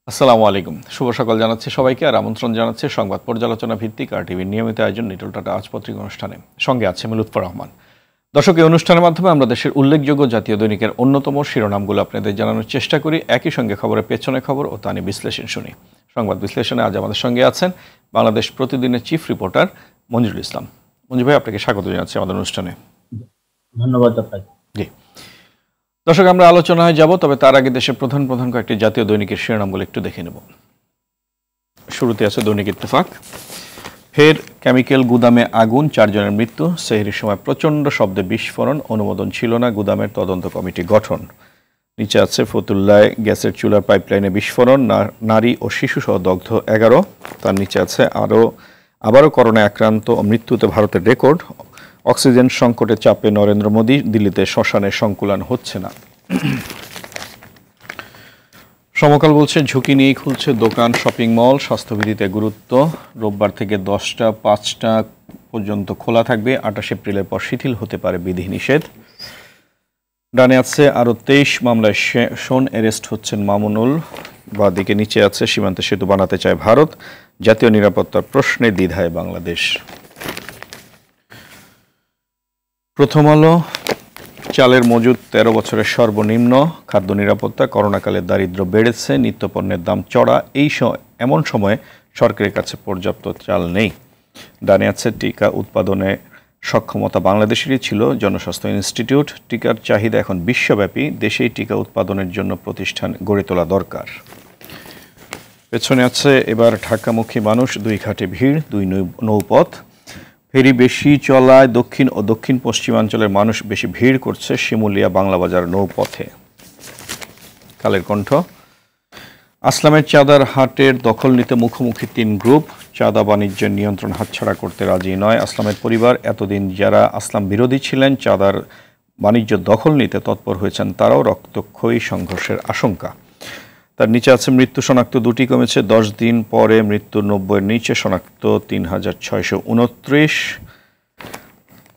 আসসালামু আলাইকুম। শুভ সকাল জানাচ্ছি সবাইকে আর আমন্ত্রণ জানাচ্ছি সংবাদ পর্যালোচনা ভিত্তিক আর টিভির নিয়মিত আয়োজন নিটল টাটা আজ পত্রিকা অনুষ্ঠানে। সঙ্গে আছে লুৎফর রহমান। দর্শক, এই অনুষ্ঠানের মাধ্যমে আমরা দেশের উল্লেখযোগ্য জাতীয় দৈনিকের অন্যতম শিরোনামগুলো আপনাদের জানানোর চেষ্টা করি, একই সঙ্গে খবরের পেছনে খবর ও তা নিয়ে বিশ্লেষণ শুনি। সংবাদ বিশ্লেষণে আজ আমাদের সঙ্গে আছেন বাংলাদেশ প্রতিদিনের চিফ রিপোর্টার মঞ্জুরুল ইসলাম। মঞ্জু ভাই, আপনাকে স্বাগত জানাচ্ছি আমাদের অনুষ্ঠানে। ধন্যবাদ আপনাকে। জি দর্শক, আমরা আলোচনায় যাব, তবে তার আগে দেশের প্রধান প্রধান কয়েকটি জাতীয় দৈনিকের শিরোনামগুলো একটু দেখে নেব। শুরুতে আছে দৈনিক ইত্তেফাক। ফের কেমিক্যাল গুদামে আগুন, 4 জনের মৃত্যু। সেহরির সময় প্রচণ্ড শব্দে বিস্ফোরণ, অনুমোদন ছিল না, গুদামের তদন্ত কমিটি গঠন। নিচে আছে ফতুল্লায় গ্যাসের চুলার পাইপলাইনে বিস্ফোরণ, নারী ও শিশুসহ দগ্ধ 11। তার নিচে আছে আবারও করোনায় আক্রান্ত ও মৃত্যুতে ভারতের রেকর্ড। অক্সিজেন সংকটে চাপে নরেন্দ্র মোদী, দিল্লিতে শ্মশানে সংকুলান হচ্ছে না। সমকাল বলছে ঝুঁকি নিয়েই খুলছে দোকান, শপিং মল, স্বাস্থ্যবিধিতে গুরুত্ব। রোববার থেকে 10টা 5টা পর্যন্ত খোলা থাকবে, 28 এপ্রিলের পর শিথিল হতে পারে বিধিনিষেধ। ডানে আছে আরও 23 মামলায় শোন অ্যারেস্ট হচ্ছেন মামুনুল। বাদিকে নিচে আছে সীমান্তে সেতু বানাতে চায় ভারত, জাতীয় নিরাপত্তার প্রশ্নে দ্বিধায় বাংলাদেশ। প্রথম আলো, চালের মজুদ 13 বছরের সর্বনিম্ন, খাদ্য নিরাপত্তা, করোনাকালে দারিদ্র্য বেড়েছে, নিত্যপণ্যের দাম চড়া, এমন সময়ে সরকারের কাছে পর্যাপ্ত চাল নেই। ডানে আছে টিকা উৎপাদনে সক্ষমতা বাংলাদেশেরই ছিল, জনস্বাস্থ্য ইনস্টিটিউট। টিকার চাহিদা এখন বিশ্বব্যাপী, দেশেই টিকা উৎপাদনের জন্য প্রতিষ্ঠান গড়ে তোলা দরকার। পেছনে আছে এবার ঢাকামুখী মানুষ, 2 ঘাটে ভিড়, 2 নৌপথ। ফেরি বেশি চলায় দক্ষিণ ও দক্ষিণ পশ্চিমাঞ্চলের মানুষ বেশি ভিড় করছে শিমুলিয়া বাংলাবাজার নৌপথে। কালের কণ্ঠ, আসলামের চাঁদার হাটের দখল নিতে মুখোমুখি 3 গ্রুপ, চাঁদা বাণিজ্যের নিয়ন্ত্রণ হাতছাড়া করতে রাজি নয় আসলামের পরিবার। এতদিন যারা আসলাম বিরোধী ছিলেন, চাঁদার বাণিজ্য দখল নিতে তৎপর হয়েছেন তারাও, রক্তক্ষয়ী সংঘর্ষের আশঙ্কা। তার নিচে আছে মৃত্যু শনাক্ত 2টি কমেছে, 10 দিন পরে মৃত্যু 90-এর নিচে, শনাক্ত 3629।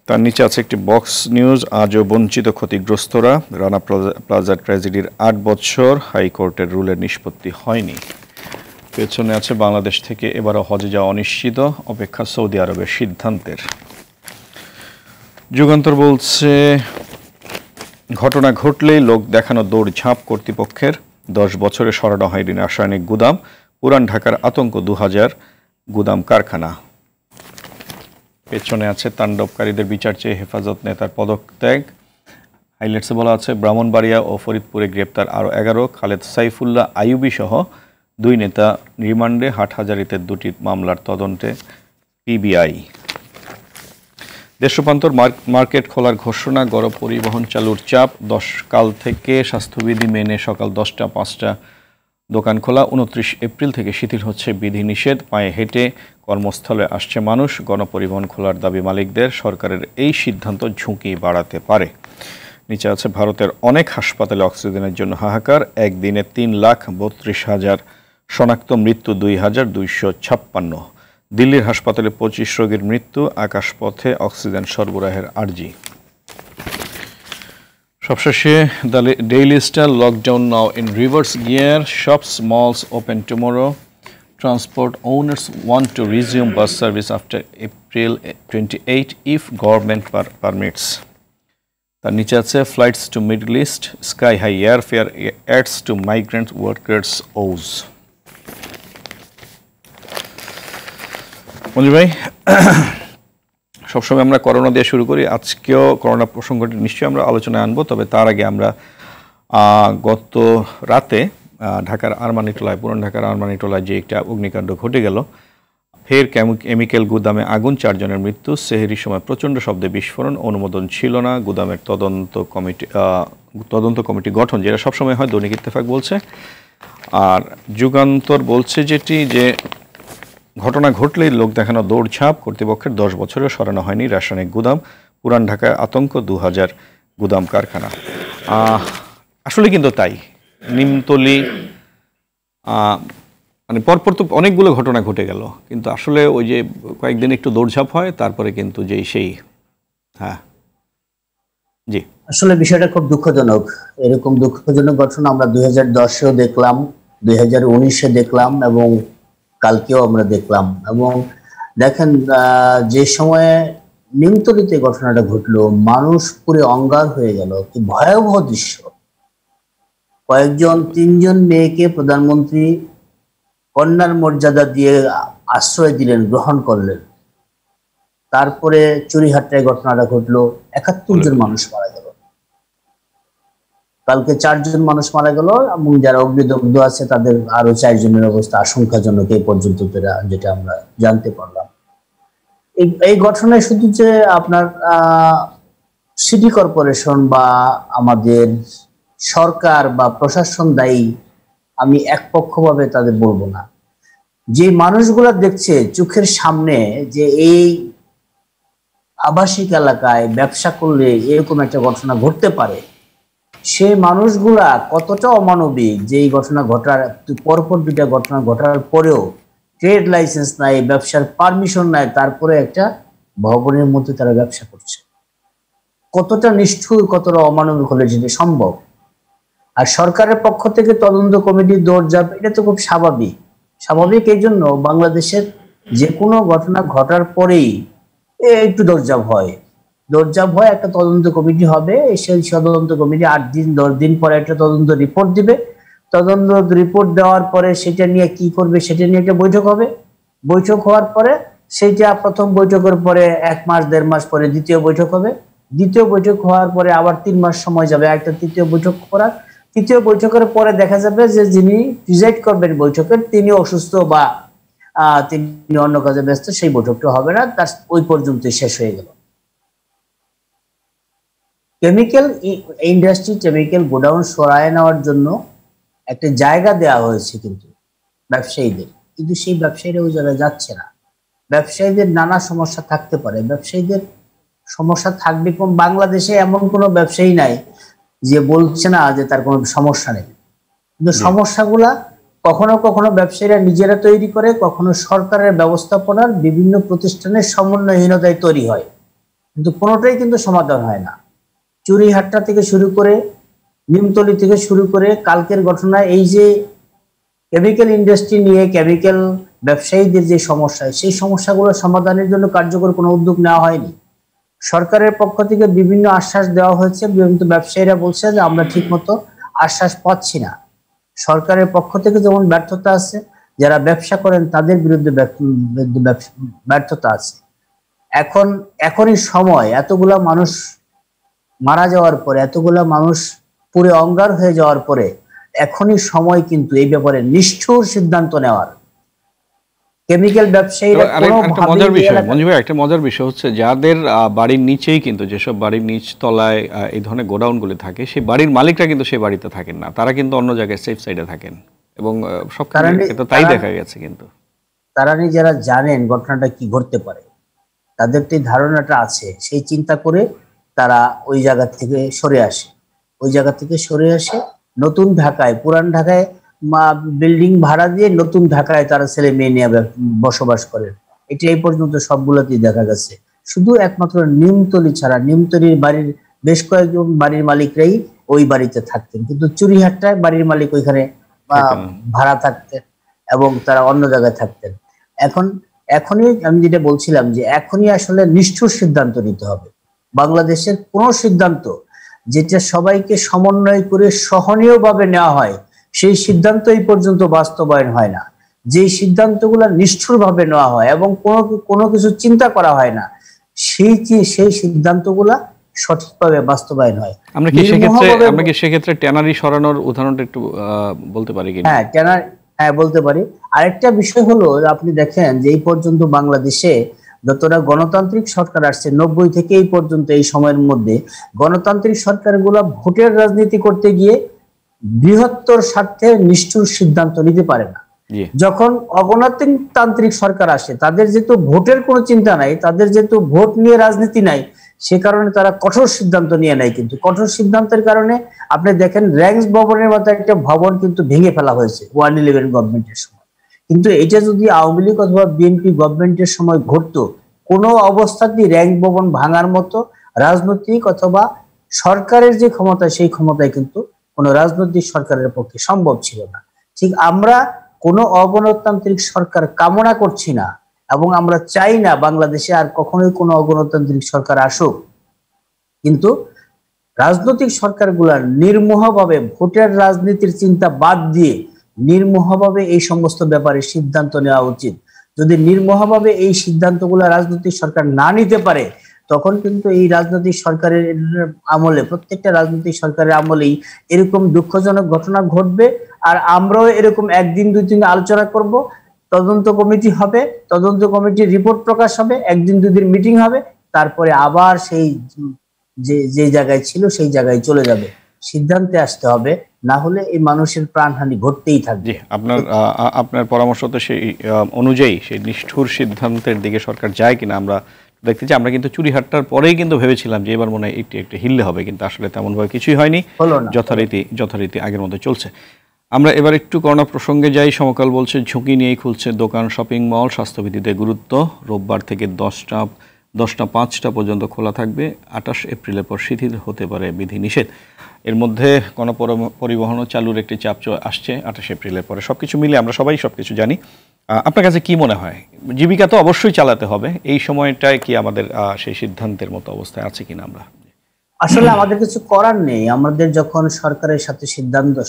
তার নিচে আছে একটি বক্স নিউজ, আজও বঞ্চিত ক্ষতিগ্রস্তরা। রানা প্লাজা ট্র্যাজেডির 8 বছর, হাইকোর্টের রুলের নিষ্পত্তি হয়নি। পেছনে আছে বাংলাদেশ থেকে এবারও হজে যাওয়া অনিশ্চিত, অপেক্ষা সৌদি আরবের সিদ্ধান্তের। যুগান্তর বলছে ঘটনা ঘটলেই লোক দেখানো দৌড়ঝাঁপ কর্তৃপক্ষের, 10 বছরে সরানো হয়নি রাসায়নিক গুদাম, পুরান ঢাকার আতঙ্ক 2000 গুদাম কারখানা। পেছনে আছে তাণ্ডবকারীদের বিচার চেয়ে হেফাজত নেতার পদত্যাগ। হাইলাইটসে বলা আছে ব্রাহ্মণবাড়িয়া ও ফরিদপুরে গ্রেপ্তার আরও 11, খালেদ সাইফুল্লাহ আইয়ুবী সহ 2 নেতা রিমান্ডে, হাটহাজারীতে 2টি মামলার তদন্তে পিবিআই। দেশ রূপান্তর, মার্কেট খোলার ঘোষণা, গণপরিবহন চালুর চাপ, 10 কাল থেকে স্বাস্থ্যবিধি মেনে সকাল 10টা 5টা দোকান খোলা, 29 এপ্রিল থেকে শিথিল হচ্ছে বিধিনিষেধ, পায়ে হেঁটে কর্মস্থলে আসছে মানুষ, গণপরিবহন খোলার দাবি মালিকদের, সরকারের এই সিদ্ধান্ত ঝুঁকি বাড়াতে পারে। নিচে আছে ভারতের অনেক হাসপাতালে অক্সিজেনের জন্য হাহাকার, একদিনে 3,32,000 শনাক্ত, মৃত্যু 2,256। দিল্লির হাসপাতালে 25 রোগীর মৃত্যু, আকাশপথে অক্সিজেন সরবরাহের আর্জি। সবশেষে the Daily Star, lockdown now in reverse gear, shops malls open tomorrow, transport owners want to resume bus service after April 28 if government permits. তার নিচে আছে flights to Middle East, sky high airfare adds to migrant workers woes. Manju ভাই, সবসময় আমরা corona দিয়ে শুরু করি, আজকেও করোনা প্রসঙ্গটি নিশ্চয়ই আমরা আলোচনায় আনবো, তবে তার আগে আমরা গত রাতে ঢাকার আরমানিটোলায়, পুরান ঢাকার আরমানিটোলায় যে একটা অগ্নিকাণ্ড ঘটে গেল, ফের কেমিক্যাল গুদামে আগুন, 4 জনের মৃত্যু। সেহরির সময় প্রচণ্ড শব্দে বিস্ফোরণ, অনুমোদন ছিল না, গুদামের তদন্ত কমিটি গঠন, যেটা সবসময় হয় দৈনিক ইত্তেফাক বলছে। আর যুগান্তর বলছে যেটি যে ঘটনা ঘটলেই লোক দেখানো দৌড়ঝাঁপ কর্তৃপক্ষের, 10 বছরেও সরানো হয়নি রাসায়নিক গুদাম, পুরান ঢাকায় আতঙ্ক 2000 গুদাম কারখানা। আসলে কিন্তু তাই, নিমতলি মানে পরপর তো অনেকগুলো ঘটনা ঘটে গেল, কিন্তু আসলে ওই যে কয়েকদিন একটু দৌড়ঝাঁপ হয়, তারপরে কিন্তু সেই হ্যাঁ জি, আসলে বিষয়টা খুব দুঃখজনক। এরকম দুঃখজনক ঘটনা আমরা 2010-এও দেখলাম, 2019-এ দেখলাম এবং কালকেও আমরা দেখলাম। এবং দেখেন যে সময়ে নিমতলীতে ঘটনাটা ঘটলো, মানুষ পুরো অঙ্গার হয়ে গেল। কি ভয়াবহ দৃশ্য! কয়েকজন 3জন মেয়েকে প্রধানমন্ত্রী কন্যার মর্যাদা দিয়ে আশ্রয় দিলেন, গ্রহণ করলেন। তারপরে চুরিহাট্টায় ঘটনাটা ঘটলো, 71 জন মানুষ মারা গেল। কালকে 4 জন মানুষ মারা গেল এবং যারা অগ্নিদগ্ধ আছে তাদের আরো 4 জনের অবস্থা আশঙ্কাজনক এই পর্যন্ত, যেটা আমরা জানতে পারলাম। এই ঘটনায় শুধু যে আপনার সিটি কর্পোরেশন বা আমাদের সরকার বা প্রশাসন দায়ী, আমি একপক্ষভাবে তাদের বলবো না। যে মানুষগুলা দেখছে চোখের সামনে যে এই আবাসিক এলাকায় ব্যবসা করলে এরকম একটা ঘটনা ঘটতে পারে, সেই মানুষগুলা কতটা অমানবিক যে এই ঘটনা ঘটার পরপর 2টা ঘটনা ঘটার পরেও ট্রেড লাইসেন্স নাই, ব্যবসার পারমিশন নাই, তারপরে একটা ভবনের মধ্যে তারা ব্যবসা করছে। কতটা নিষ্ঠুর, কতটা অমানবিক হলে যেটা সম্ভব। আর সরকারের পক্ষ থেকে তদন্ত কমিটি দৌড়ঝাঁপ, এটা তো খুব স্বাভাবিক। স্বাভাবিক এই জন্য বাংলাদেশের যে কোনো ঘটনা ঘটার পরেই একটু দৌড়ঝাঁপ হয়, একটা তদন্ত কমিটি হবে। সেই তদন্ত কমিটি 8 দিন 10 দিন পরে একটা তদন্ত রিপোর্ট দিবে। তদন্ত রিপোর্ট দেওয়ার পরে সেটা নিয়ে কি করবে সেটা নিয়ে একটা বৈঠক হবে। বৈঠক হওয়ার পরে সেইটা প্রথম বৈঠকের পরে 1 মাস 1.5 মাস পরে দ্বিতীয় বৈঠক হবে। দ্বিতীয় বৈঠক হওয়ার পরে আবার 3 মাস সময় যাবে একটা তৃতীয় বৈঠক করার। তৃতীয় বৈঠকের পরে দেখা যাবে যে যিনি প্রিজাইড করবেন বৈঠকের তিনি অসুস্থ বা তিনি অন্য কাজে ব্যস্ত, সেই বৈঠকটা হবে না, তার ওই পর্যন্ত শেষ হয়ে গেল। কেমিক্যাল ইন্ডাস্ট্রি, কেমিক্যাল গোডাউন সরায় নেওয়ার জন্য একটা জায়গা দেওয়া হয়েছে কিন্তু ব্যবসায়ীদের, কিন্তু সেই ব্যবসায়ীরা ওই জায়গায় যাচ্ছে না। ব্যবসায়ীদের নানা সমস্যা থাকতে পারে, ব্যবসায়ীদের সমস্যা থাকবে। কোন বাংলাদেশে এমন কোনো ব্যবসায়ী নাই যে বলছে না যে তার কোনো সমস্যা নেই, কিন্তু সমস্যাগুলা কখনো কখনো ব্যবসায়ীরা নিজেরা তৈরি করে, কখনো সরকারের ব্যবস্থাপনার বিভিন্ন প্রতিষ্ঠানের সমন্বয়হীনতায় তৈরি হয়, কিন্তু কোনোটাই কিন্তু সমাধান হয় না। চুরিহাট্টা থেকে শুরু করে নিমতলী থেকে শুরু করে কালকের ঘটনায় এই যে কেমিক্যাল ইন্ডাস্ট্রি নিয়ে কেমিক্যাল ব্যবসায়ীদের যে সমস্যা, সেই সমস্যাগুলো সমাধানের জন্য কার্যকর কোনো উদ্যোগ নেওয়া হয়নি। সরকারের পক্ষ থেকে বিভিন্ন আশ্বাস দেওয়া হয়েছে, কিন্তু ব্যবসায়ীরা বলছে যে আমরা ঠিকমতো আশ্বাস পাচ্ছি না। সরকারের পক্ষ থেকে যেমন ব্যর্থতা আছে, যারা ব্যবসা করেন তাদের বিরুদ্ধে ব্যর্থতা আছে। এখনই সময়, এতগুলা মানুষ মারা যাওয়ার পরে, এতগুলা মানুষ পুরো অঙ্গার হয়ে যাওয়ার পরে এখনই সময় কিন্তু এই ব্যাপারে নিষ্ঠুর সিদ্ধান্ত নেওয়ার। কেমিক্যাল ব্যবসায়ীরা একটা মজার বিষয় হচ্ছে যাদের বাড়ির নিচেই কিন্তু, যেসব বাড়ির নিচ তলায় এই ধরনের গোডাউনগুলি থাকে, সেই বাড়ির মালিকরা কিন্তু সেই বাড়িতে থাকেন না, তারা কিন্তু অন্য জায়গায় সেফ সাইডে থাকেন এবং সব ক্ষেত্রে তাই দেখা গেছে। কিন্তু তারা যারা জানেন ঘটনাটা কি ঘটতে পারে, তাদের তো ধারণাটা আছে, সেই চিন্তা করে তারা ওই জায়গা থেকে সরে আসে। ওই জায়গা থেকে সরে আসে নতুন ঢাকায়, পুরান ঢাকায় বিল্ডিং ভাড়া দিয়ে নতুন ঢাকায় তারা ছেলে মেয়ে নিয়ে বসবাস করেন। এটা এই পর্যন্ত সবগুলোতেই দেখা গেছে। শুধু একমাত্র নিমতলী ছাড়া, নিমতলীর বাড়ির বেশ কয়েকজন বাড়ির মালিকরাই ওই বাড়িতে থাকতেন, কিন্তু চুরিহাট্টায় বাড়ির মালিক ওইখানে ভাড়া থাকতেন এবং তারা অন্য জায়গায় থাকতেন। এখনই আমি যেটা বলছিলাম যে এখনই আসলে নিষ্ঠুর সিদ্ধান্ত নিতে হবে। বাংলাদেশের কোন সিদ্ধান্ত যেটা সবাইকে সমন্বয় করে সহনীয়ভাবে নেওয়া হয়, সেই সিদ্ধান্ত এই পর্যন্ত বাস্তবায়ন হয় না। যে সিদ্ধান্তগুলো নিষ্ঠুরভাবে নেওয়া হয় এবং কোনো কিছু চিন্তা করা হয় না, সেই সিদ্ধান্তগুলা সঠিকভাবে বাস্তবায়ন হয়। আমরা কি সেক্ষেত্রে ট্যানারি সরানোর উদাহরণটা একটু বলতে পারি কিনা? হ্যাঁ, বলতে পারি। আরেকটা বিষয় হলো, আপনি দেখেন যে এই পর্যন্ত বাংলাদেশে যতটা গণতান্ত্রিক সরকার আসছে 90 থেকে এই পর্যন্ত, এই সময়ের মধ্যে গণতান্ত্রিক সরকারগুলো ভোটের রাজনীতি করতে গিয়ে বৃহত্তর স্বার্থে নিষ্ঠুর সিদ্ধান্ত নিতে পারে না। যখন অগণতান্ত্রিক সরকার আসে, তাদের যেহেতু ভোটের কোনো চিন্তা নাই, তাদের যেহেতু ভোট নিয়ে রাজনীতি নাই, সে কারণে তারা কঠোর সিদ্ধান্ত নিয়ে নেয়। কিন্তু কঠোর সিদ্ধান্তের কারণে আপনি দেখেন র্যাঙ্কস ভবনের মতো একটা ভবন কিন্তু ভেঙে ফেলা হয়েছে 111 গভর্নমেন্টের সময়। কিন্তু এটা যদি আওয়ামী লীগ অথবা বিএনপি গভর্নমেন্টের সময় ঘটতো, কোনো অবস্থাতেই র্যাঙ্ক ভবন ভাঙার মতো রাজনৈতিক অথবা সরকারের যে ক্ষমতা, সেই ক্ষমতায় কিন্তু কোনো রাজনৈতিক সরকারের পক্ষে সম্ভব ছিল না। ঠিক আমরা কোনো অগণতান্ত্রিক সরকার কামনা করছি না, এবং আমরা চাই না বাংলাদেশে আর কখনোই কোনো অগণতান্ত্রিক সরকার আসুক। কিন্তু রাজনৈতিক সরকারগুলা নির্মোহভাবে ভোটের রাজনীতির চিন্তা বাদ দিয়ে নির্মোহভাবে এই সমস্ত ব্যাপারে সিদ্ধান্ত নেওয়া উচিত। যদি নির্মোহভাবে এই সিদ্ধান্তগুলো রাজনৈতিক সরকার না নিতে পারে, তখন কিন্তু এই রাজনৈতিক সরকারের আমলে, প্রত্যেকটা রাজনৈতিক সরকারের আমলেই এরকম দুঃখজনক ঘটনা ঘটবে। আর আমরাও এরকম একদিন দুই দিন আলোচনা করব, তদন্ত কমিটি হবে, তদন্ত কমিটির রিপোর্ট প্রকাশ হবে, একদিন দুই দিন মিটিং হবে, তারপরে আবার সেই যে জায়গায় ছিল সেই জায়গায় চলে যাবে। সিদ্ধান্তে আসতে হবে, না হলে এই মানুষের প্রাণহানি ঘটতেই থাকবে। আপনার পরামর্শ তো সেই অনুযায়ী সেই নিষ্ঠুর সিদ্ধান্তের দিকে সরকার যায় কিনা আমরা দেখতে চাই। আমরা কিন্তু চুরিহাট্টার পরেই কিন্তু ভেবেছিলাম যে এবার মনে হয় একটু হিললে হবে, কিন্তু আসলে তেমনভাবে কিছুই হয়নি, যথারীতি আগের মতো চলছে। আমরা এবার একটু করোনা প্রসঙ্গে যাই। সমকাল বলছে ঝুঁকি নিয়েই খুলছে দোকান, শপিং মল, স্বাস্থ্যবিধিতে গুরুত্ব। রোববার থেকে 10টা 5টা পর্যন্ত খোলা থাকবে। 28 এপ্রিলের পর শিথিল হতে পারে বিধিনিষেধ। এর মধ্যে গণপরিবহনও চালুর একটি চাপ আসছে 28 এপ্রিলের পরে। সবকিছু মিলে আমরা সবাই সবকিছু জানি। আপনার কাছে কি মনে হয়, জীবিকা তো অবশ্যই চালাতে হবে, এই সময়টায় কি আমাদের সেই সিদ্ধান্তের মতো অবস্থায় আছে কিনা? আমরা আসলে আমাদের কিছু করার নেই। আমাদের যখন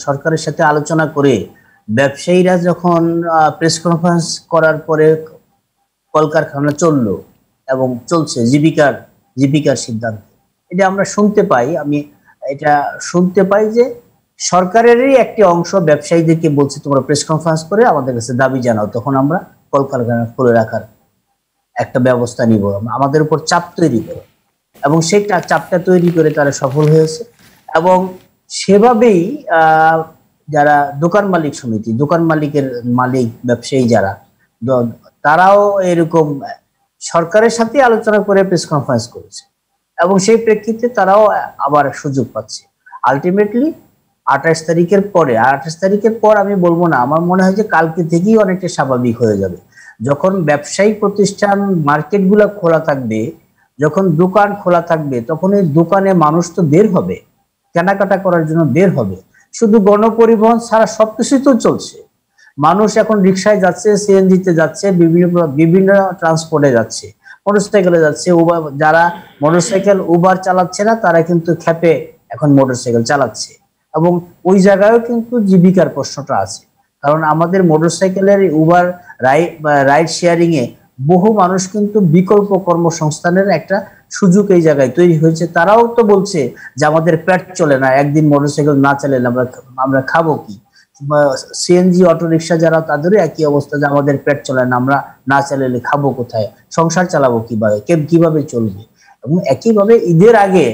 সরকারের সাথে আলোচনা করে ব্যবসায়ীরা যখন প্রেস কনফারেন্স করার পরে কলকারখানা চললো এবং চলছে জীবিকার সিদ্ধান্ত, এটা আমরা শুনতে পাই। আমি এটা শুনতে পাই যে সরকারেরই একটি অংশ ব্যবসায়ীদেরকে বলছে তোমরা প্রেস কনফারেন্স করে আমাদের কাছে দাবি জানাও, তখন আমরা কলকারখানা খুলে রাখার একটা ব্যবস্থা নিব, আমাদের উপর চাপ তৈরি করো। এবং সেই চাপটা তৈরি করে তারা সফল হয়েছে। এবং সেভাবেই যারা দোকান মালিক সমিতি, মালিক ব্যবসায়ী যারা, তারাও এরকম সরকারের সাথে আলোচনা করে প্রেস কনফারেন্স করেছে, এবং সেই প্রেক্ষিতে তারাও আবার সুযোগ পাচ্ছে। আলটিমেটলি 28 তারিখের পর আমি বলবো না, আমার মনে হয় যে কালকে থেকেই অনেকটা স্বাভাবিক হয়ে যাবে। যখন ব্যবসায়িক প্রতিষ্ঠান, মার্কেটগুলো খোলা থাকবে, যখন দোকান খোলা থাকবে, তখন এই দোকানে মানুষ তো বের হবে, কেনাকাটা করার জন্য বের হবে। শুধু গণপরিবহন ছাড়া সবকিছুই তো চলছে। মানুষ এখন রিক্সায় যাচ্ছে, সিএনজিতে যাচ্ছে, বিভিন্ন ট্রান্সপোর্টে যাচ্ছে, মোটরসাইকেলে যাচ্ছে। যারা মোটরসাইকেল উবার চালাচ্ছে না, তারা কিন্তু খেপে এখন মোটরসাইকেল চালাচ্ছে। এবং ওই জায়গায়ও কিন্তু জীবিকার প্রশ্নটা আছে, কারণ আমাদের মোটরসাইকেলের উবার রাইড শেয়ারিং এ বহু মানুষ কিন্তু বিকল্প কর্মসংস্থানের একটা সুযোগ এই জায়গায় তৈরি হয়েছে। তারাও তো বলছে যে আমাদের পেট চলে না, একদিন মোটরসাইকেল না চালালে আমরা খাবো কি? সিএনজি অটোরিকশা যারা, তাদেরও একই অবস্থা যে আমাদের পেট চলে না, আমরা না চালালে খাবো কোথায়, সংসার চালাবো কিভাবে চলবে। এবং একইভাবে ঈদের আগে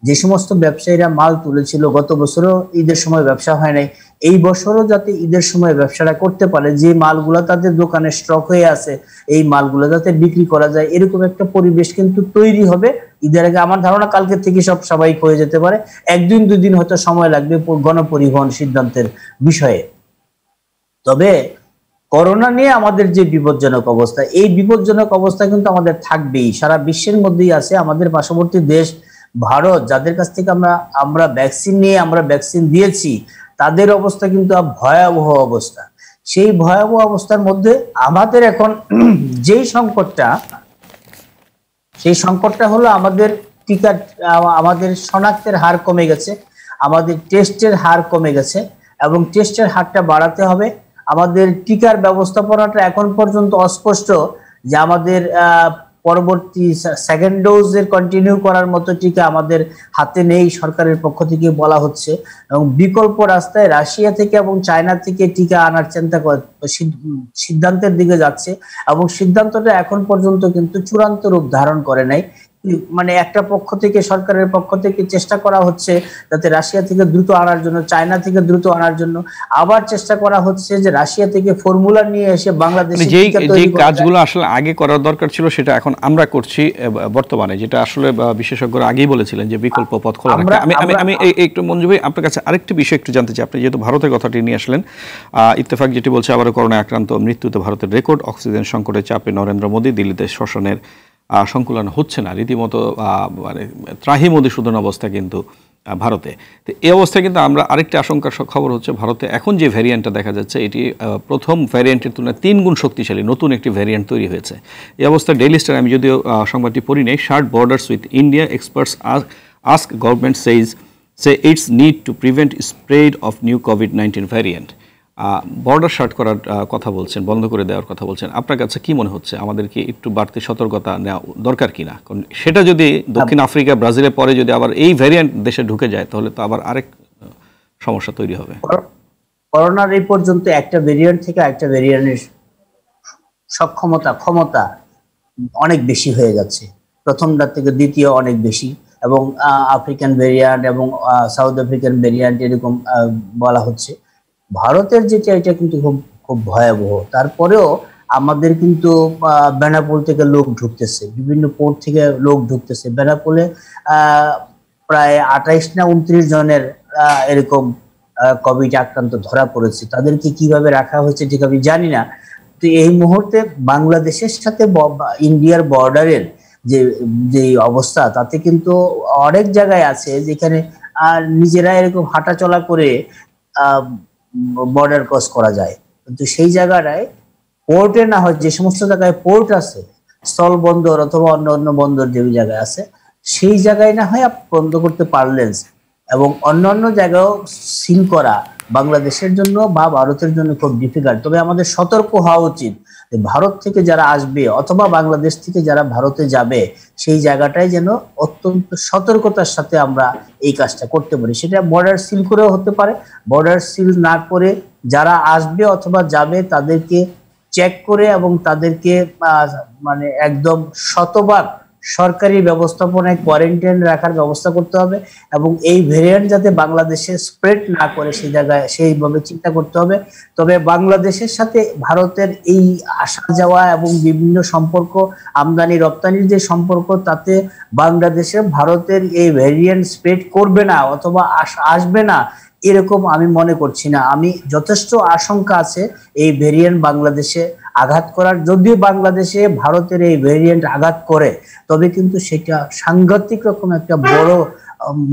যে সমস্ত ব্যবসায়ীরা মাল তুলেছিল, গত বছরও ঈদের সময় ব্যবসা হয় নাই, এই বছরও যাতে ঈদের সময় ব্যবসাটা করতে পারে, যে মালগুলো তাদের দোকানে স্টক হয়ে আছে এই মালগুলো যাতে বিক্রি করা যায়, এরকম একটা পরিবেশ কিন্তু তৈরি হবে ঈদের আগে। আমার ধারণা কালকে থেকে সব স্বাভাবিক হয়ে যেতে পারে। একদিন দুই দিন হয়তো সময় লাগবে গণপরিবহন সিদ্ধান্তের বিষয়ে। তবে করোনা নিয়ে আমাদের যে বিপজ্জনক অবস্থা, এই বিপজ্জনক অবস্থা কিন্তু আমাদের থাকবেই, সারা বিশ্বের মধ্যেই আছে। আমাদের পার্শ্ববর্তী দেশ ভারত, যাদের কাছ থেকে আমরা ভ্যাকসিন দিয়েছি, তাদের অবস্থা কিন্তু ভয়াবহ অবস্থা। সেই ভয়াবহ অবস্থার মধ্যে আমাদের এখন যেই সংকটটা হলো আমাদের শনাক্তের হার কমে গেছে, আমাদের টেস্টের হার কমে গেছে, এবং টেস্টের হারটা বাড়াতে হবে। আমাদের টিকার ব্যবস্থাপনাটা এখন পর্যন্ত অস্পষ্ট, যে আমাদের পরবর্তী সেকেন্ড ডোজের কন্টিনিউ করার মতো টিকা আমাদের হাতে নেই, সরকারের পক্ষ থেকে বলা হচ্ছে। এবং বিকল্প রাস্তায় রাশিয়া থেকে এবং চায়না থেকে টিকা আনার সিদ্ধান্তের দিকে যাচ্ছে, এবং সিদ্ধান্তটা এখন পর্যন্ত কিন্তু চূড়ান্ত রূপ ধারণ করে নাই। মানে একটা পক্ষ থেকে, সরকারের পক্ষ থেকে চেষ্টা করা হচ্ছে যাতে রাশিয়া থেকে দ্রুত আনার জন্য, চায়না থেকে দ্রুত আনার জন্য। আবার চেষ্টা করা হচ্ছে যে রাশিয়া থেকে ফর্মুলা নিয়ে এসে বাংলাদেশে যে কাজগুলো আসলে আগে করার দরকার ছিল সেটা এখন আমরা করছি বর্তমানে, যেটা আসলে বিশেষজ্ঞরা আগেই বলেছিলেন যে বিকল্প পথ খোলা রাখা। আমি একটু মঞ্জু ভাই আপনার কাছে আরেকটি বিষয় একটু জানতে চাই। আপনি যেহেতু ভারতের কথাটি নিয়ে আসলেন, ইত্তেফাক যেটি বলছে আবারও করোনা আক্রান্ত, মৃত্যুতে ভারতের রেকর্ড, অক্সিজেন সংকটের চাপে নরেন্দ্র মোদী, দিল্লিতে শ্মশানের সংকুলন হচ্ছে না, রীতিমতো মানে ত্রাহি মধুসূদন অবস্থা কিন্তু ভারতে। তো এই অবস্থায় কিন্তু আমরা আরেকটি আশঙ্কার খবর হচ্ছে ভারতে এখন যে ভ্যারিয়েন্টটা দেখা যাচ্ছে এটি প্রথম ভ্যারিয়েন্টের তুলনায় 3 গুণ শক্তিশালী নতুন একটি ভ্যারিয়েন্ট তৈরি হয়েছে। এই অবস্থায় ডেইলি স্টার, আমি যদিও সংবাদটি পড়ি নেই, shirt borders with India experts ask government say it's need to prevent spread of new COVID-19 variant. Border shirt করার কথা বলছেন, বন্ধ করে দেওয়ার কথা বলছেন। আপনার কাছে কি মনে হচ্ছে আমাদেরকে একটু বাড়তি সতর্কতা নেওয়া দরকার কিনা? কারণ সেটা যদি দক্ষিণ আফ্রিকা ব্রাজিলের পরে যদি আবার এই ভ্যারিয়েন্ট দেশে ঢুকে যায় তাহলে তো আবার আরেক সমস্যা তৈরি হবে। করোনার এই পর্যন্ত একটা ভেরিয়েন্ট থেকে একটা ভেরিয়েন্টের ক্ষমতা অনেক বেশি হয়ে যাচ্ছে, প্রথমটার থেকে দ্বিতীয় অনেক বেশি, এবং আফ্রিকান ভেরিয়েন্ট এবং সাউথ আফ্রিকান ভেরিয়েন্ট এরকম বলা হচ্ছে। ভারতের যেটা এটা কিন্তু খুব খুব ভয়াবহ। তারপরেও আমাদের কিন্তু বেনাপোল থেকে লোক ঢুকতেছে, বিভিন্ন পোর্ট থেকে লোক ঢুকতেছে। বেনাপোলে প্রায় 28 না 29 জনের এরকম কোভিড আক্রান্ত ধরা পড়েছে। তাদেরকে কিভাবে রাখা হয়েছে ঠিক আমি জানি না। তো এই মুহূর্তে বাংলাদেশের সাথে ইন্ডিয়ার বর্ডারের যে অবস্থা, তাতে কিন্তু অনেক জায়গায় আছে যেখানে নিজেরা এরকম হাঁটা চলা করে বর্ডার ক্রস করা যায়, কিন্তু সেই জায়গাটায় পোর্টে না হয়, যে সমস্ত জায়গায় পোর্ট আছে, স্থল বন্দর অথবা অন্য অন্য বন্দর যে জায়গায় আছে, সেই জায়গায় না হয় বন্ধ করতে পারলেন, এবং অন্যান্য জায়গাও সিল করা বাংলাদেশের জন্য বা ভারতের জন্য খুব ডিফিকাল্ট। তবে আমাদের সতর্ক হওয়া উচিত, ভারত থেকে যারা আসবে অথবা বাংলাদেশ থেকে যারা ভারতে যাবে সেই জায়গাটায় যেন অত্যন্ত সতর্কতার সাথে আমরা এই কাজটা করতে পারি। সেটা বর্ডার সিল করেও হতে পারে, বর্ডার সিল না করে যারা আসবে অথবা যাবে তাদেরকে চেক করে এবং তাদেরকে মানে একদম শতভাগ সরকারি ব্যবস্থাপনায় কোয়ারেন্টাইন রাখার ব্যবস্থা করতে হবে, এবং এই ভেরিয়েন্ট যাতে বাংলাদেশে স্প্রেড না করে সেই জায়গায় সেইভাবে চিন্তা করতে হবে। তবে বাংলাদেশের সাথে ভারতের এই আসা যাওয়া এবং বিভিন্ন সম্পর্ক, আমদানি রপ্তানির যে সম্পর্ক, তাতে বাংলাদেশে ভারতের এই ভেরিয়েন্ট স্প্রেড করবে না অথবা আসবে না এরকম আমি মনে করছি না। আমি যথেষ্ট আশঙ্কা আছে এই ভেরিয়েন্ট বাংলাদেশে আঘাত করার। যদিও বাংলাদেশে ভারতের এই ভেরিয়েন্ট আঘাত করে, তবে কিন্তু সেটা সাংঘাতিক রকম একটা বড়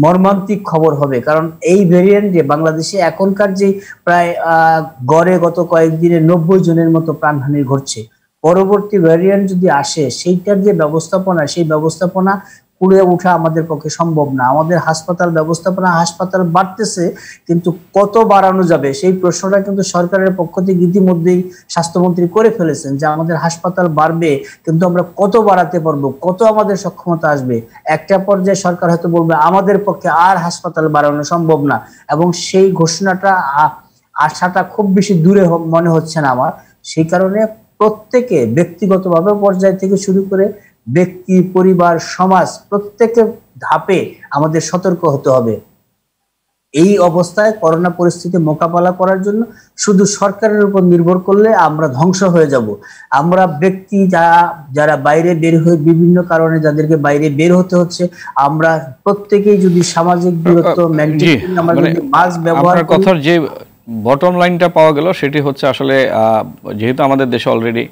মর্মান্তিক খবর হবে। কারণ এই ভেরিয়েন্টে বাংলাদেশে এখনকার যে প্রায় গড়ে গত কয়েকদিনে 90 জনের মতো প্রাণহানি ঘটছে, পরবর্তী ভেরিয়েন্ট যদি আসে সেইটার যে ব্যবস্থাপনা, সেই ব্যবস্থাপনা কুড়ে ওঠা আমাদের পক্ষে সম্ভব না। আমাদের হাসপাতাল ব্যবস্থাপনা, হাসপাতাল বাড়তেছে, কিন্তু কত বাড়ানো যাবে সেই প্রশ্নটা কিন্তু সরকারের পক্ষ থেকে ইতিমধ্যেই স্বাস্থ্যমন্ত্রী করে ফেলেছেন, যে আমাদের হাসপাতাল বাড়বে, কিন্তু আমরা কত বাড়াতে পারবো, কত আমাদের সক্ষমতা আসবে। একটা পর্যায়ে সরকার হয়তো বলবে আমাদের পক্ষে আর হাসপাতাল বাড়ানো সম্ভব না, এবং সেই ঘোষণাটা আশাটা খুব বেশি দূরে মনে হচ্ছে না আমার। সেই কারণে প্রত্যেকে ব্যক্তিগতভাবে পর্যায় থেকে শুরু করে ব্যক্তি, পরিবার, সমাজ, প্রত্যেকের ধাপে আমাদের সতর্ক হতে হবে। এই অবস্থায় করোনা পরিস্থিতি মোকাবেলা করার জন্য শুধু সরকারের উপর নির্ভর করলে আমরা ধ্বংস হয়ে যাব। আমরা ব্যক্তি যারা বাইরে বের হয়ে বিভিন্ন কারণে যাদেরকে বাইরে বের হতে হচ্ছে, আমরা প্রত্যেকেই যদি সামাজিক দূরত্ব মেইনটেইন, আমরা যদি মাস্ক ব্যবহার করি। কথার যে বটম লাইনটা পাওয়া গেল সেটি হচ্ছে আসলে যেহেতু আমাদের দেশে অলরেডি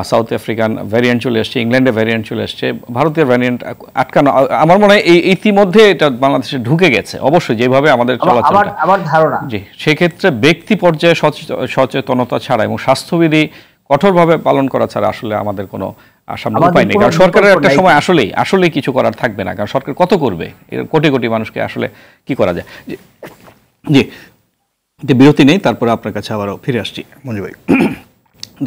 সাউথ আফ্রিকান ভ্যারিয়েন্ট চলে আসছে, ইংল্যান্ডে ভ্যারিয়েন্ট চলে আসছে, ভারতীয় ভ্যারিয়েন্ট আটকানো, আমার মনে হয় এই ইতিমধ্যে এটা বাংলাদেশে ঢুকে গেছে। অবশ্যই যেভাবে আমাদের চলাচল, আমার ধারণা, জি, সেক্ষেত্রে ব্যক্তি পর্যায়ে সচেতনতা ছাড়া এবং স্বাস্থ্যবিধি কঠোরভাবে পালন করা ছাড়া আসলে আমাদের কোনো সামনে উপায় নেই। কারণ সরকারের একটা সময় আসলেই কিছু করার থাকবে না, কারণ সরকার কত করবে, কোটি কোটি মানুষকে আসলে কি করা যায়। জি, বিরতি নেই, তারপরে আপনার কাছে আবারও ফিরে আসছি মঞ্জু ভাই।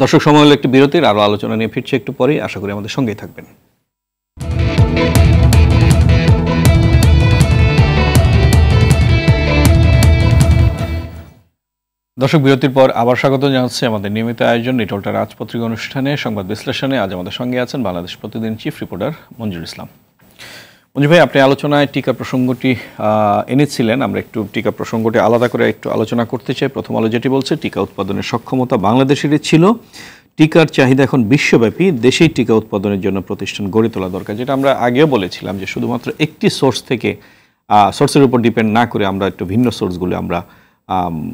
দর্শক, সময় হলো একটি বিরতির, আরও আলোচনা নিয়ে ফিরছি একটু পরেই, আশা করি আমাদের সঙ্গেই থাকবেন। দর্শক, বিরতির পর আবার স্বাগত জানাচ্ছি আমাদের নিয়মিত আয়োজন নিটলটা রাজপত্রিকা অনুষ্ঠানে সংবাদ বিশ্লেষণে। আজ আমাদের সঙ্গে আছেন বাংলাদেশ প্রতিদিন চিফ রিপোর্টার মঞ্জুর ইসলাম। মঞ্জু ভাই, আপনি আলোচনায় টিকা প্রসঙ্গটি এনেছিলেন, আমরা একটু টিকা প্রসঙ্গটি আলাদা করে একটু আলোচনা করতে চাই। প্রথম আলো যেটি বলছে, টিকা উৎপাদনের সক্ষমতা বাংলাদেশেরই ছিল, টিকার চাহিদা এখন বিশ্বব্যাপী, দেশেই টিকা উৎপাদনের জন্য প্রতিষ্ঠান গড়ে তোলা দরকার। যেটা আমরা আগেও বলেছিলাম যে শুধুমাত্র একটি সোর্স থেকে সোর্সের উপর ডিপেন্ড না করে আমরা একটু ভিন্ন সোর্সগুলো আমরা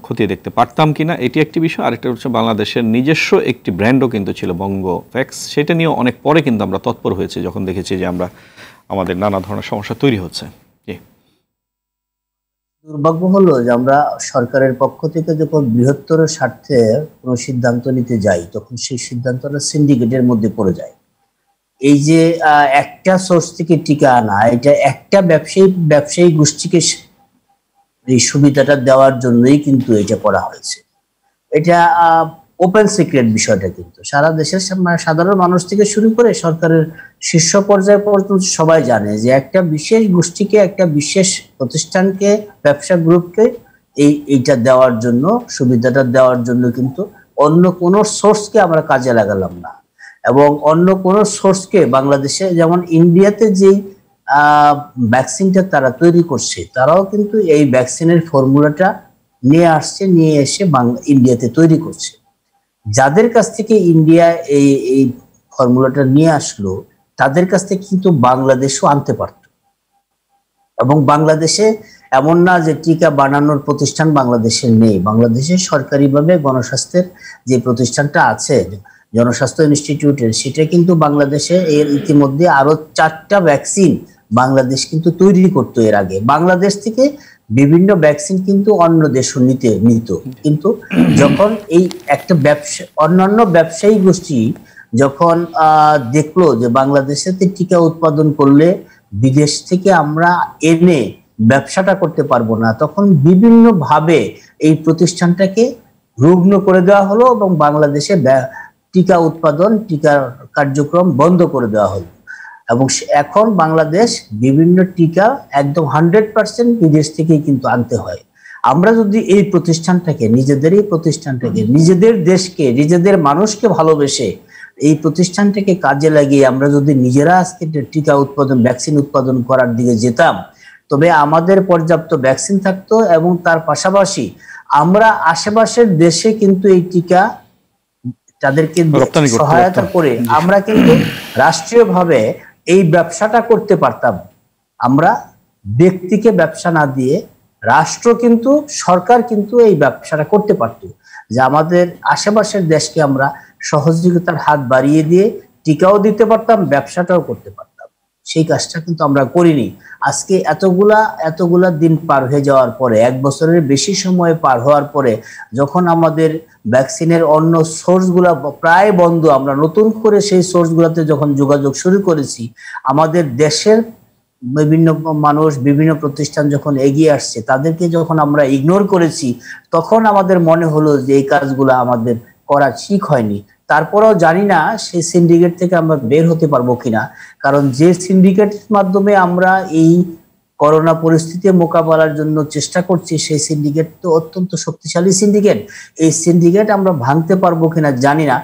খতিয়ে দেখতে পারতাম কিনা, এটি একটি বিষয়। আরেকটা হচ্ছে বাংলাদেশের নিজস্ব একটি ব্র্যান্ডও কিন্তু ছিল, বঙ্গোভ্যাক্স, সেটা নিয়েও অনেক পরে কিন্তু আমরা তৎপর হয়েছি যখন দেখেছি যে আমাদের নানা ধরনের সমস্যা তৈরি হচ্ছে। জি, দুর্ভাগ্য হলো যে আমরা সরকারের পক্ষ থেকে যখন বৃহত্তর স্বার্থে কোনো সিদ্ধান্ত নিতে যাই, তখন সেই সিদ্ধান্তটা সিন্ডিকেটের মধ্যে পড়ে যায়। এই যে একটা সোর্স থেকে টিকা আনা, এটা একটা ব্যবসায়ী গোষ্ঠীকে এই সুবিধাটা দেওয়ার জন্যই কিন্তু এটা করা হয়েছে। এটা ওপেন সিক্রেট বিষয়টা, কিন্তু সারা দেশের সাধারণ মানুষ থেকে শুরু করে সরকারের শীর্ষ পর্যায়ে পর্যন্ত সবাই জানে যে একটা বিশেষ গোষ্ঠীকে, একটা বিশেষ প্রতিষ্ঠানকে, ব্যবসা গ্রুপকে এইটা দেওয়ার জন্য, সুবিধাটা দেওয়ার জন্য কিন্তু অন্য কোনো সোর্সকে আমরা কাজে লাগালাম না। এবং অন্য কোনো সোর্সকে বাংলাদেশে, যেমন ইন্ডিয়াতে যেই ভ্যাকসিনটা তারা তৈরি করছে, তারাও কিন্তু এই ভ্যাকসিনের ফর্মুলাটা নিয়ে আসছে, নিয়ে এসে ইন্ডিয়াতে তৈরি করছে। যাদের কাছ থেকে ইন্ডিয়া এই ফর্মুলাটা নিয়ে আসলো, তাদের কাছ থেকে কিন্তু বাংলাদেশও আনতে পারত। এবং বাংলাদেশে এমন না যে টিকা বানানোর প্রতিষ্ঠান বাংলাদেশে নেই। বাংলাদেশে সরকারিভাবে গণস্বাস্থ্যের যে প্রতিষ্ঠানটা আছে, জনস্বাস্থ্য ইনস্টিটিউটের, সেটা কিন্তু বাংলাদেশে এর ইতিমধ্যে আরো 4টা ভ্যাকসিন বাংলাদেশ কিন্তু তৈরি করতো এর আগে। বাংলাদেশ থেকে বিভিন্ন ভ্যাকসিন কিন্তু অন্য দেশও নিত, কিন্তু যখন এই একটা অন্যান্য ব্যবসায়ী গোষ্ঠী যখন দেখলো যে বাংলাদেশে টিকা উৎপাদন করলে বিদেশ থেকে আমরা এনে ব্যবসাটা করতে পারবো না, তখন বিভিন্ন ভাবে এই প্রতিষ্ঠানটাকে রুগ্ন করে দেওয়া হলো এবং বাংলাদেশে টিকা উৎপাদন, টিকার কার্যক্রম বন্ধ করে দেওয়া হলো। এবং এখন বাংলাদেশ বিভিন্ন টিকা একদম 100% বিদেশ থেকেই কিন্তু আনতে হয়। আমরা যদি এই প্রতিষ্ঠানটাকে, নিজেদের দেশকে, নিজেদের মানুষকে ভালোবেসে এই প্রতিষ্ঠানটাকে কাজে লাগিয়ে আমরা যদি নিজেরা আজকে টিকা উৎপাদন, ভ্যাকসিন উৎপাদন করার দিকে যেতাম, তবে আমাদের পর্যাপ্ত ভ্যাকসিন থাকতো এবং তার পাশাপাশি আমরা আশেপাশের দেশে কিন্তু এই টিকা তাদেরকে সহায়তা করে আমরা কিন্তু রাষ্ট্রীয়ভাবে এই ব্যবসাটা করতে পারতাম। আমরা ব্যক্তিকে ব্যবসা না দিয়ে রাষ্ট্র কিন্তু, সরকার কিন্তু এই ব্যবসাটা করতে পারত, যে আমাদের আশেপাশের দেশকে আমরা সহযোগিতার হাত বাড়িয়ে দিয়ে টিকাও দিতে পারতাম, ব্যবসাটাও করতে পারতাম। সেই কাজটা কিন্তু আমরা করিনি। আজকে এতগুলা দিন পার হয়ে যাওয়ার পরে, 1 বছরের বেশি সময় পার হওয়ার পরে, যখন আমাদের ভ্যাকসিনের অন্য সোর্সগুলা প্রায় বন্ধ, আমরা নতুন করে সেই সোর্সগুলোতে যখন যোগাযোগ শুরু করেছি, আমাদের দেশের বিভিন্ন মানুষ, বিভিন্ন প্রতিষ্ঠান যখন এগিয়ে আসছে, তাদেরকে যখন আমরা ইগনোর করেছি, তখন আমাদের মনে হলো যে এই কাজগুলো আমাদের করা ঠিক হয়নি। তারপরেও জানি না সেই সিন্ডিকেট থেকে আমরা বের হতে পারবো কিনা, কারণ যে সিন্ডিকেটের মাধ্যমে আমরা এই করোনা পরিস্থিতি মোকাবেলার জন্য চেষ্টা করছি, সেই সিন্ডিকেট তো অত্যন্ত শক্তিশালী সিন্ডিকেট। এই সিন্ডিকেট আমরা ভাঙতে পারবো কিনা জানি না।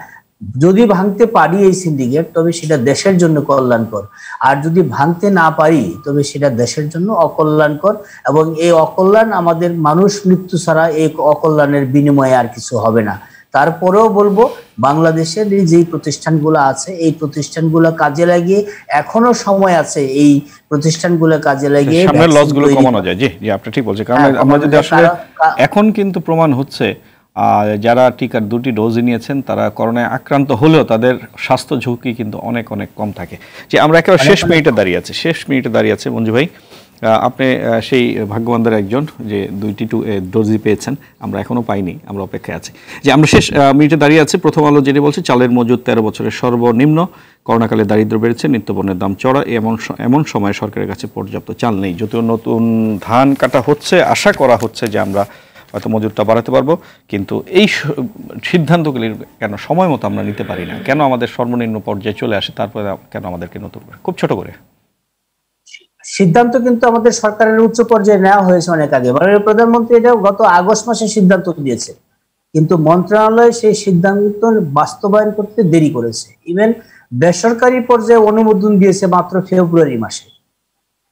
যদি ভাঙতে পারি এই সিন্ডিকেট, তবে সেটা দেশের জন্য কল্যাণকর, আর যদি ভাঙতে না পারি তবে সেটা দেশের জন্য অকল্যাণকর। এবং এই অকল্যাণ, আমাদের মানুষ মৃত্যু ছাড়া এই অকল্যাণের বিনিময়ে আর কিছু হবে না। তারপরেও বলবো, বাংলাদেশের যে প্রতিষ্ঠানগুলো আছে, এই প্রতিষ্ঠানগুলো কাজে লাগিয়ে, এখনো সময় আছে এই প্রতিষ্ঠানগুলো কাজে লাগিয়ে সামনের লসগুলো কমানো যায়। জি জি, আপনি ঠিক বলছেন। কারণ আমরা যদি আসলে এখন কিন্তু প্রমাণ হচ্ছে যারা টিকার 2টি ডোজ নিয়েছেন, তারা করোনায় আক্রান্ত হলেও তাদের স্বাস্থ্য ঝুঁকি কিন্তু অনেক অনেক কম থাকে। যে আমরা একেবারে শেষ মিনিটে দাঁড়িয়ে আছে মঞ্জু ভাই, আপনি সেই ভাগ্যবানদের একজন যে 2টি ডোজই পেয়েছেন, আমরা এখনো পাইনি, আমরা অপেক্ষায় আছি। যে আমরা শেষ মিনিটে দাঁড়িয়ে আছি। প্রথম আলো যেটি বলছে, চালের মজুদ 13 বছরের সর্বনিম্ন, করোনাকালে দারিদ্র্য বেড়েছে, নিত্যপণ্যের দাম চড়া, এমন সময় সরকারের কাছে পর্যাপ্ত চাল নেই। যদিও নতুন ধান কাটা হচ্ছে, আশা করা হচ্ছে যে আমরা হয়তো মজুরটা বাড়াতে পারবো, কিন্তু এই সিদ্ধান্তগুলি কেন সময় মতো আমরা নিতে পারি না? কেন আমাদের সর্বনিম্ন পর্যায়ে চলে আসে, তারপরে কেন আমাদেরকে নতুন করে, খুব ছোট করে? সিদ্ধান্ত কিন্তু আমাদের সরকারের উচ্চ পর্যায়ে নেওয়া হয়েছে অনেক আগে। মাননীয় প্রধানমন্ত্রী এটা গত আগস্ট মাসে সিদ্ধান্ত দিয়েছে, কিন্তু মন্ত্রণালয় সেই সিদ্ধান্ত বাস্তবায়ন করতে দেরি করেছে। ইভেন বেসরকারি পর্যায়ে অনুমোদন দিয়েছে মাত্র ফেব্রুয়ারি মাসে।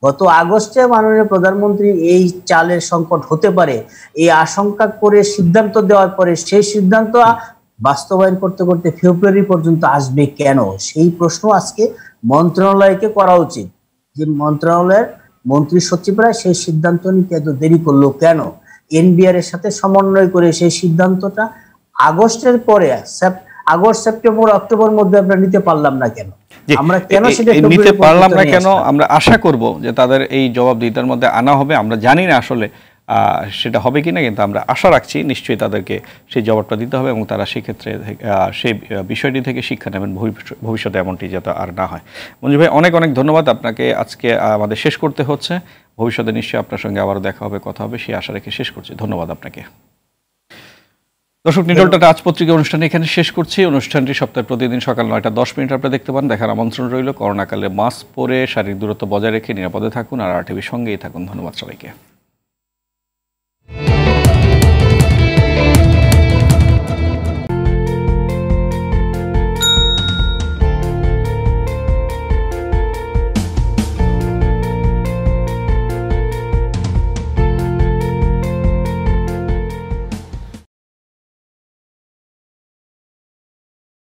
গত আগস্টে মাননীয় প্রধানমন্ত্রী এই চালের সংকট হতে পারে এই আশঙ্কা করে সিদ্ধান্ত দেওয়ার পরে, সেই সিদ্ধান্ত বাস্তবায়ন করতে করতে ফেব্রুয়ারি পর্যন্ত আসবে কেন? সেই প্রশ্ন আজকে মন্ত্রণালয়কে করা উচিত, যে মন্ত্রণালয়ের মন্ত্রী সচিবরা সেই সিদ্ধান্ত নিতে এত দেরি করলো কেন? এনবিআর এর সাথে সমন্বয় করে সেই সিদ্ধান্তটা আগস্টের পরে, আগস্ট, সেপ্টেম্বর, অক্টোবর মধ্যে আমরা নিতে পারলাম না কেন? আমরা কেন সেটা নিতে পারলাম না কেন? আমরা আশা করব যে তাদের এই জবাবদিহিতার মধ্যে আনা হবে। আমরা জানি না আসলে সেটা হবে কিনা কিন্তু আমরা আশা রাখছি নিশ্চয়ই তাদেরকে সেই জবাবটা দিতে হবে এবং তারা সেক্ষেত্রে সেই বিষয়টি থেকে শিক্ষা নেবেন ভবিষ্যতে এমনটি যাতে আর না হয়। মঞ্জু ভাই অনেক অনেক ধন্যবাদ আপনাকে। আজকে আমাদের শেষ করতে হচ্ছে, ভবিষ্যতে নিশ্চয়ই আপনার সঙ্গে আবারও দেখা হবে, কথা হবে, সেই আশা রেখে শেষ করছি। ধন্যবাদ আপনাকে। দর্শক, নিটল টাটা আজ পত্রিকা অনুষ্ঠান এখানে শেষ করছি। অনুষ্ঠানটি সপ্তাহে প্রতিদিন সকাল 9:10 আপনারা দেখতে পান। দেখার আমন্ত্রণ রইল। করোনাকালে মাস্ক পরে শারীরিক দূরত্ব বজায় রেখে নিরাপদে থাকুন আর RTV সঙ্গেই থাকুন। ধন্যবাদ সবাইকে।